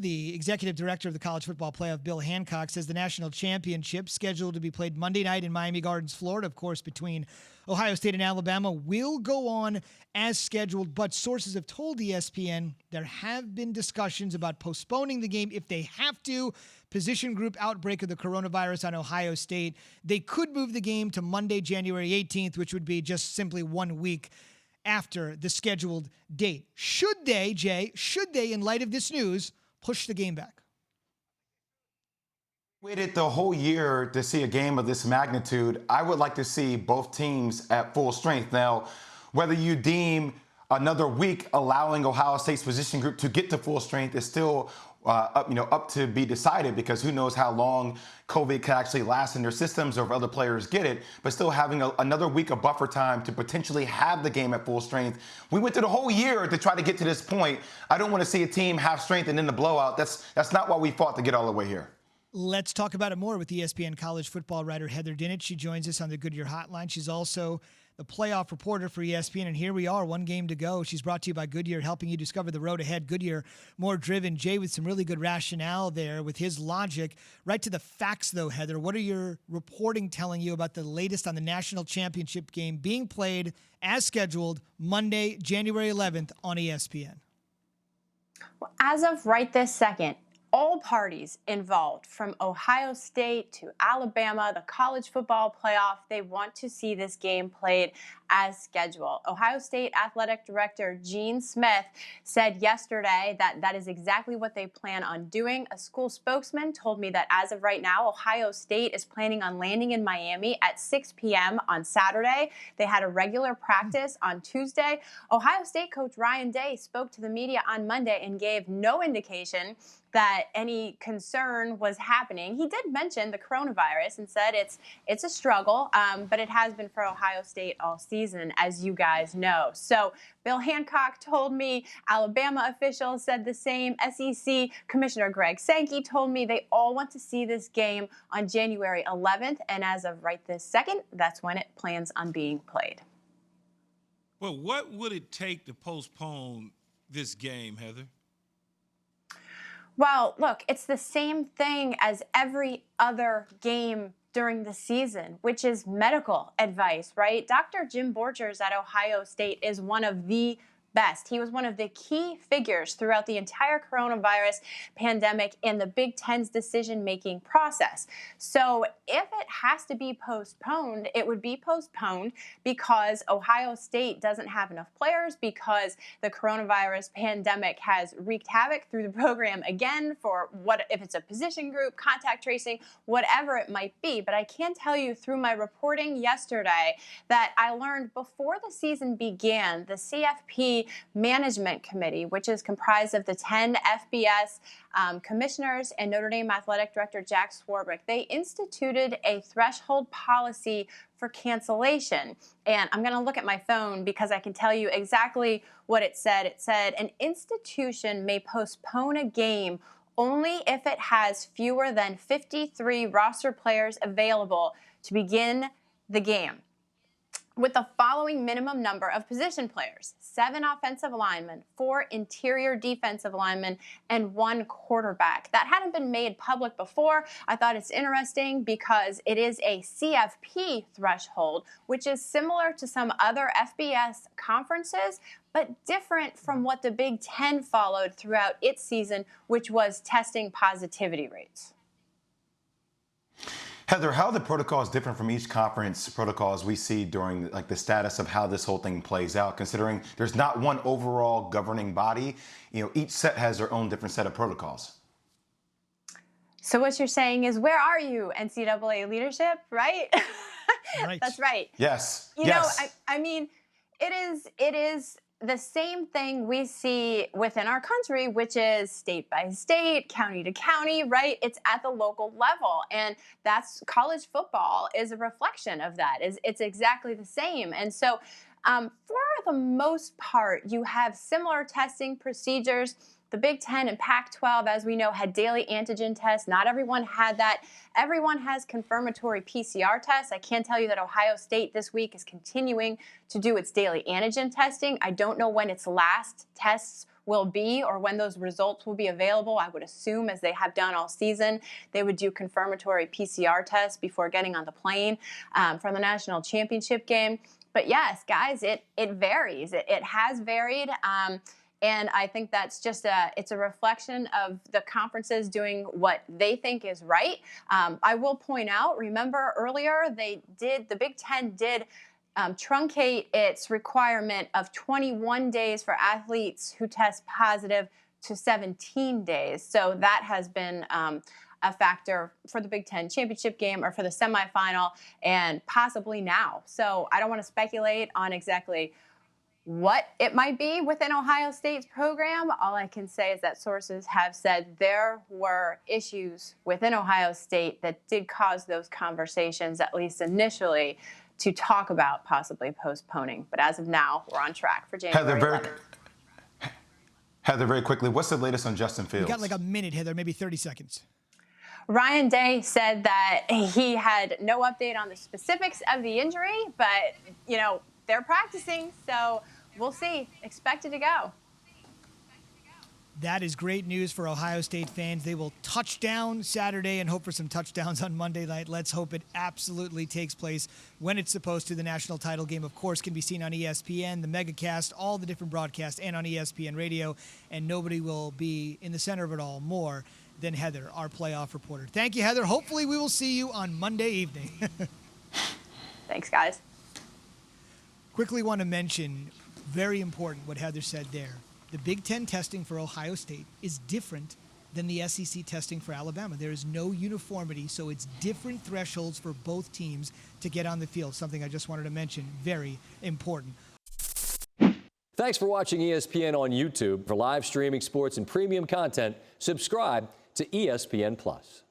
The executive director of the College Football Playoff, Bill Hancock, says the national championship, scheduled to be played Monday night in Miami Gardens, Florida, of course, between Ohio State and Alabama, will go on as scheduled. But sources have told ESPN there have been discussions about postponing the game if they have to. Position group outbreak of the coronavirus on Ohio State. They could move the game to Monday, January 18th, which would be just simply 1 week after the scheduled date. Should they, in light of this news, push the game back? Waited the whole year to see a game of this magnitude. I would like to see both teams at full strength. Now, whether you deem another week allowing Ohio State's position group to get to full strength is still up to be decided, because who knows how long COVID can actually last in their systems or if other players get it. But still having another week of buffer time to potentially have the game at full strength. We went through the whole year to try to get to this point. I don't want to see a team half strength and then the blowout. That's not what we fought to get all the way here. Let's talk about it more with ESPN college football writer Heather Dinich. She joins us on the Goodyear Hotline. She's also the playoff reporter for ESPN, and here we are, one game to go. She's brought to you by Goodyear, helping you discover the road ahead. Goodyear, more driven. Jay with some really good rationale there with his logic. Right to the facts, though, Heather. What are your reporting telling you about the latest on the national championship game being played as scheduled Monday, January 11th on ESPN? Well, as of right this second, all parties involved, from Ohio State to Alabama, the college football playoff, they want to see this game played as scheduled. Ohio State Athletic Director Gene Smith said yesterday that that is exactly what they plan on doing. A school spokesman told me that as of right now, Ohio State is planning on landing in Miami at 6 p.m. on Saturday. They had a regular practice on Tuesday. Ohio State coach Ryan Day spoke to the media on Monday and gave no indication that any concern was happening. He did mention the coronavirus and said it's a struggle, but it has been for Ohio State all season, as you guys know. So Bill Hancock told me, Alabama officials said the same, SEC Commissioner Greg Sankey told me they all want to see this game on January 11th, and as of right this second, that's when it plans on being played. Well, what would it take to postpone this game, Heather? Well, look, it's the same thing as every other game during the season, which is medical advice, right? Dr. Jim Borchers at Ohio State is one of the best. He was one of the key figures throughout the entire coronavirus pandemic and the Big Ten's decision-making process. So if it has to be postponed, it would be postponed because Ohio State doesn't have enough players, because the coronavirus pandemic has wreaked havoc through the program again, for what if it's a position group, contact tracing, whatever it might be. But I can tell you through my reporting yesterday that I learned before the season began, the CFP Management Committee, which is comprised of the 10 FBS commissioners and Notre Dame Athletic Director Jack Swarbrick, they instituted a threshold policy for cancellation. And I'm going to look at my phone because I can tell you exactly what it said. It said an institution may postpone a game only if it has fewer than 53 roster players available to begin the game, with the following minimum number of position players: 7 offensive linemen, 4 interior defensive linemen, and 1 quarterback. That hadn't been made public before. I thought it's interesting because it is a CFP threshold, which is similar to some other FBS conferences, but different from what the Big Ten followed throughout its season, which was testing positivity rates. Heather, how are the protocols different from each conference protocols we see during the status of how this whole thing plays out, considering there's not one overall governing body? Each set has their own different set of protocols. So what you're saying is, where are you, NCAA leadership, right? Right. That's right. Yes. You know, I mean, it is the same thing we see within our country, which is state by state, county to county, right? It's at the local level. And that's college football is a reflection of that. It's exactly the same. And so for the most part, you have similar testing procedures. The Big Ten and Pac-12, as we know, had daily antigen tests. Not everyone had that. Everyone has confirmatory PCR tests. I can tell you that Ohio State this week is continuing to do its daily antigen testing. I don't know when its last tests will be or when those results will be available. I would assume, as they have done all season, they would do confirmatory PCR tests before getting on the plane for the national championship game. But yes, guys, it varies. It has varied. And I think that's just it's a reflection of the conferences doing what they think is right. I will point out, remember earlier, the Big Ten did truncate its requirement of 21 days for athletes who test positive to 17 days. So that has been a factor for the Big Ten championship game or for the semifinal and possibly now. So I don't want to speculate on exactly what it might be within Ohio State's program. All I can say is that sources have said there were issues within Ohio State that did cause those conversations, at least initially, to talk about possibly postponing. But as of now, we're on track for January 11th. Heather, very quickly, what's the latest on Justin Fields? We got like a minute, Heather, maybe 30 seconds. Ryan Day said that he had no update on the specifics of the injury, but, you know, they're practicing, so we'll see. Expected to go. That is great news for Ohio State fans. They will touch down Saturday and hope for some touchdowns on Monday night. Let's hope it absolutely takes place when it's supposed to. The national title game, of course, can be seen on ESPN, the Megacast, all the different broadcasts, and on ESPN Radio. And nobody will be in the center of it all more than Heather, our playoff reporter. Thank you, Heather. Hopefully we will see you on Monday evening. Thanks, guys. Quickly want to mention, very important what Heather said there. The Big Ten testing for Ohio State is different than the SEC testing for Alabama. There is no uniformity, so it's different thresholds for both teams to get on the field. Something I just wanted to mention, very important. Thanks for watching ESPN on YouTube. For live streaming sports and premium content, subscribe to ESPN+.